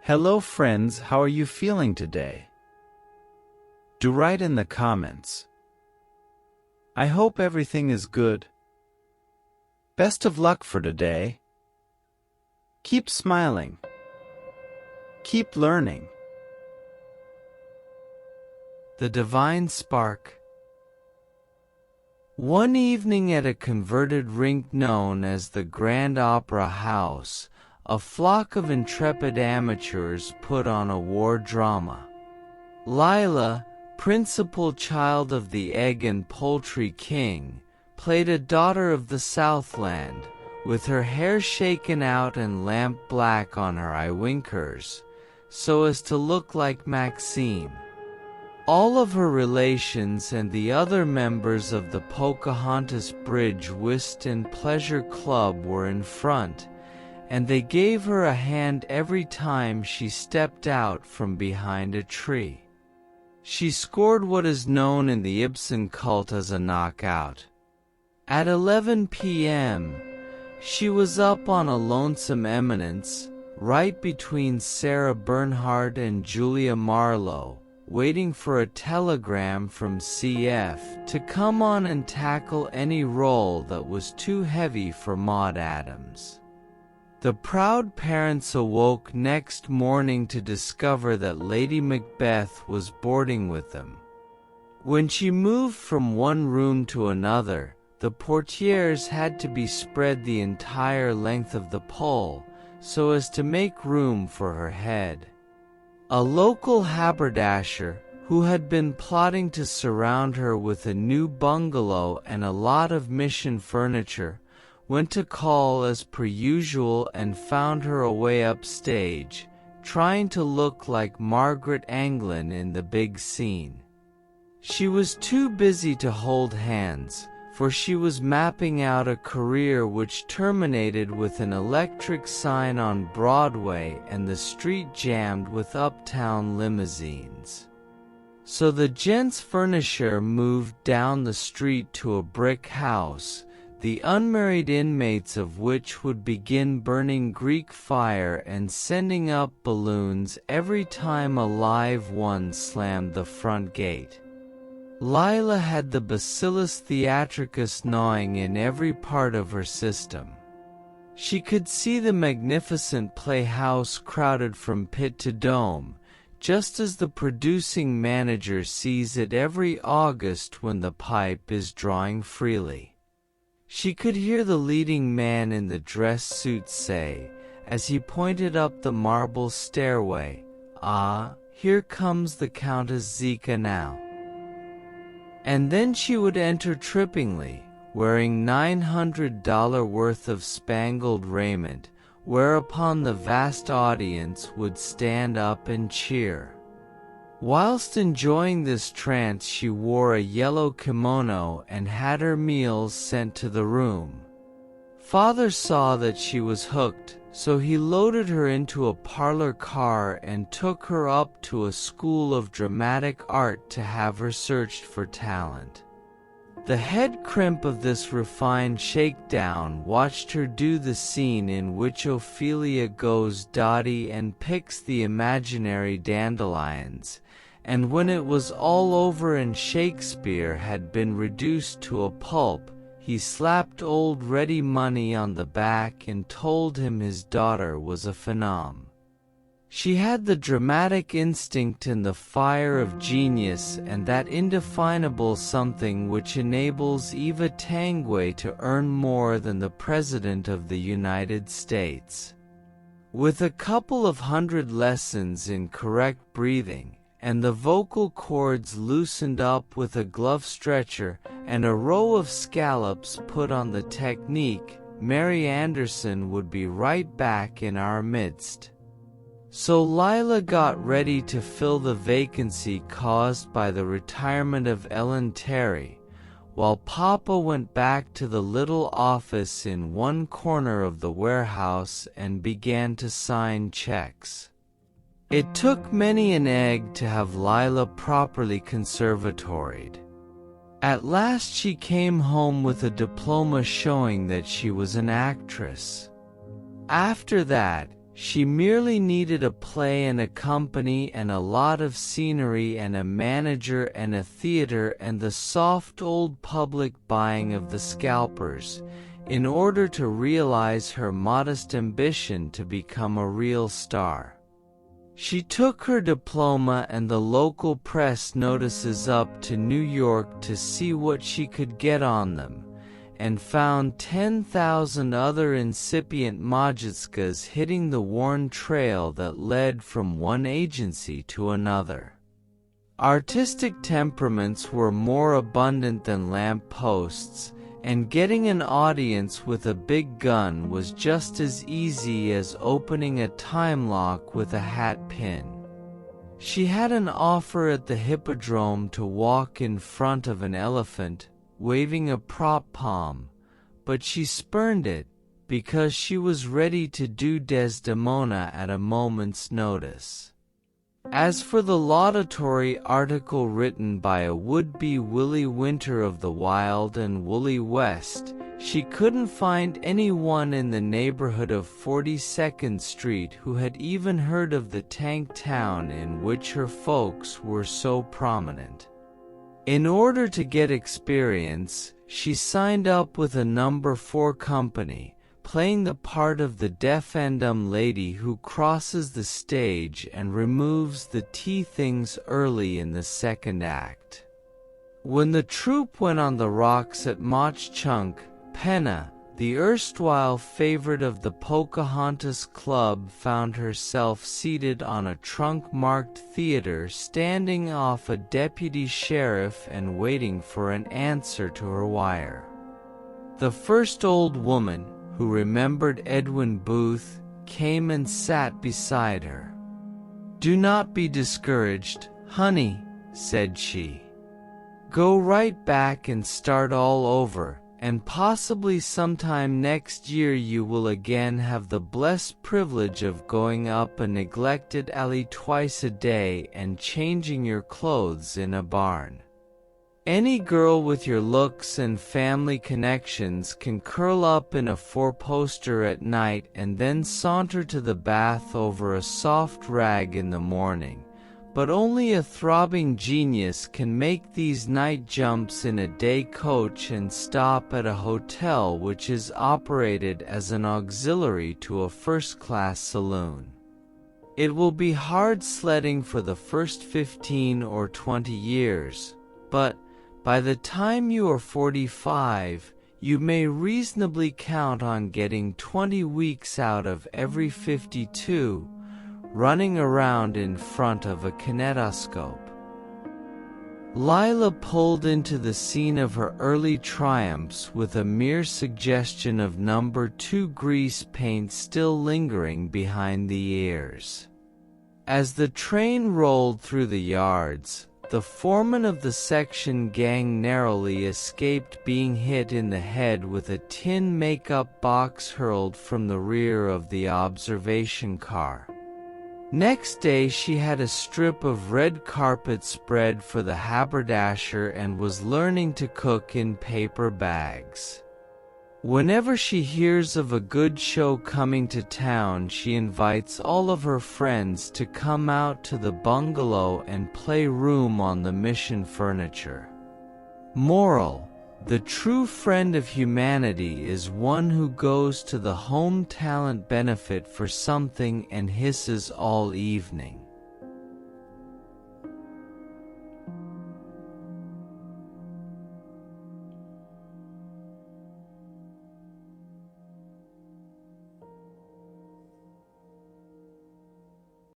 Hello friends, how are you feeling today? Do write in the comments. I hope everything is good. Best of luck for today. Keep smiling. Keep learning. The Divine Spark. One evening at a converted rink known as the Grand Opera House, a flock of intrepid amateurs put on a war drama. Lila, principal child of the Egg and Poultry King, played a daughter of the Southland, with her hair shaken out and lamp black on her eye winkers, so as to look like Maxine. All of her relations and the other members of the Pocahontas Bridge Whist and Pleasure Club were in front, and they gave her a hand every time she stepped out from behind a tree. She scored what is known in the Ibsen cult as a knockout. At 11 p.m., she was up on a lonesome eminence, right between Sarah Bernhardt and Julia Marlowe, waiting for a telegram from CF to come on and tackle any role that was too heavy for Maud Adams. The proud parents awoke next morning to discover that Lady Macbeth was boarding with them. When she moved from one room to another, the portieres had to be spread the entire length of the pole so as to make room for her head. A local haberdasher, who had been plotting to surround her with a new bungalow and a lot of mission furniture, went to call as per usual and found her away upstage, trying to look like Margaret Anglin in the big scene. She was too busy to hold hands, for she was mapping out a career which terminated with an electric sign on Broadway and the street jammed with uptown limousines. So the gents' furniture moved down the street to a brick house, the unmarried inmates of which would begin burning Greek fire and sending up balloons every time a live one slammed the front gate. Lila had the bacillus theatricus gnawing in every part of her system. She could see the magnificent playhouse crowded from pit to dome, just as the producing manager sees it every August when the pipe is drawing freely. She could hear the leading man in the dress suit say, as he pointed up the marble stairway, "Ah, here comes the Countess Zika now." And then she would enter trippingly, wearing $900 worth of spangled raiment, whereupon the vast audience would stand up and cheer. Whilst enjoying this trance, she wore a yellow kimono and had her meals sent to the room. Father saw that she was hooked, so he loaded her into a parlor car and took her up to a school of dramatic art to have her searched for talent. The head crimp of this refined shakedown watched her do the scene in which Ophelia goes dotty and picks the imaginary dandelions, and when it was all over and Shakespeare had been reduced to a pulp, he slapped old Ready Money on the back and told him his daughter was a phenom. She had the dramatic instinct and the fire of genius and that indefinable something which enables Eva Tanguay to earn more than the President of the United States. With a couple of hundred lessons in correct breathing, and the vocal cords loosened up with a glove stretcher, and a row of scallops put on the technique, Mary Anderson would be right back in our midst. So Lila got ready to fill the vacancy caused by the retirement of Ellen Terry, while Papa went back to the little office in one corner of the warehouse and began to sign checks. It took many an egg to have Lila properly conservatoried. At last she came home with a diploma showing that she was an actress. After that, She merely needed a play and a company and a lot of scenery and a manager and a theater and the soft old public buying of the scalpers, in order to realize her modest ambition to become a real star. She took her diploma and the local press notices up to New York to see what she could get on them, and found 10,000 other incipient Majitskas hitting the worn trail that led from one agency to another. Artistic temperaments were more abundant than lamp posts, and getting an audience with a big gun was just as easy as opening a time lock with a hat pin. She had an offer at the Hippodrome to walk in front of an elephant, waving a prop palm, but she spurned it because she was ready to do Desdemona at a moment's notice. As for the laudatory article written by a would-be Willie Winter of the Wild and Woolly West, she couldn't find anyone in the neighborhood of 42nd Street who had even heard of the tank town in which her folks were so prominent. In order to get experience, she signed up with a number 4 company, playing the part of the deaf and dumb lady who crosses the stage and removes the tea things early in the second act. When the troupe went on the rocks at Mach Chunk, Penna, the erstwhile favorite of the Pocahontas Club, found herself seated on a trunk-marked theater standing off a deputy sheriff and waiting for an answer to her wire. The first old woman, who remembered Edwin Booth, came and sat beside her. "Do not be discouraged, honey," said she. "Go right back and start all over, and possibly sometime next year you will again have the blessed privilege of going up a neglected alley twice a day and changing your clothes in a barn. Any girl with your looks and family connections can curl up in a 4-poster at night and then saunter to the bath over a soft rag in the morning, but only a throbbing genius can make these night jumps in a day coach and stop at a hotel which is operated as an auxiliary to a first-class saloon. It will be hard sledding for the first 15 or 20 years, but by the time you are 45, you may reasonably count on getting 20 weeks out of every 52, running around in front of a kinetoscope. Lila pulled into the scene of her early triumphs with a mere suggestion of number 2 grease paint still lingering behind the ears. As the train rolled through the yards, the foreman of the section gang narrowly escaped being hit in the head with a tin makeup box hurled from the rear of the observation car. Next day she had a strip of red carpet spread for the haberdasher and was learning to cook in paper bags. Whenever she hears of a good show coming to town, she invites all of her friends to come out to the bungalow and play room on the mission furniture. Moral: the true friend of humanity is one who goes to the home talent benefit for something and hisses all evening.